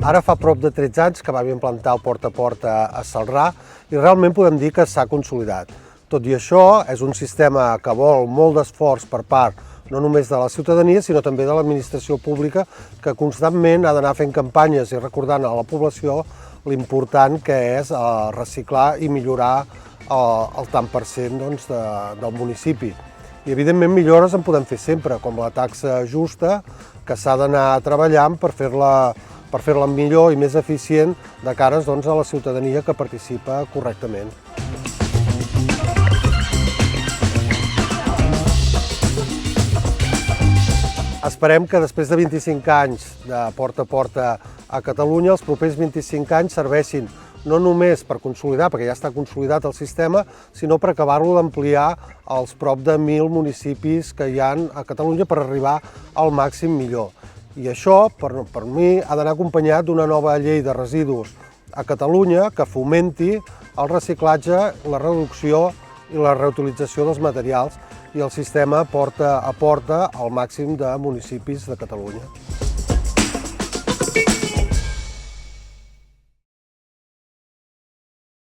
Ara fa prop de 13 anys que vam implantar el porta a porta a Celrà i realment podem dir que s'ha consolidat. Tot i això, és un sistema que vol molt d'esforç per part no només de la ciutadania, sinó també de l'administració pública, que constantment ha d'anar fent campanyes i recordant a la població l'important que és reciclar i millorar el tant per cent del municipi. I evidentment millores en podem fer sempre, com la taxa justa, que s'ha d'anar treballant per fer-la millor i més eficient de cara a la ciutadania que participa correctament. Esperem que després de 25 anys de porta a porta a Catalunya, els propers 25 anys serveixin no només per consolidar, perquè ja està consolidat el sistema, sinó per acabar-lo d'ampliar als prop de 1.000 municipis que hi ha a Catalunya per arribar al màxim millor. I això, per mi, ha d'anar acompanyat d'una nova llei de residus a Catalunya que fomenti el reciclatge, la reducció i la reutilització dels materials i el sistema porta a porta al màxim de municipis de Catalunya.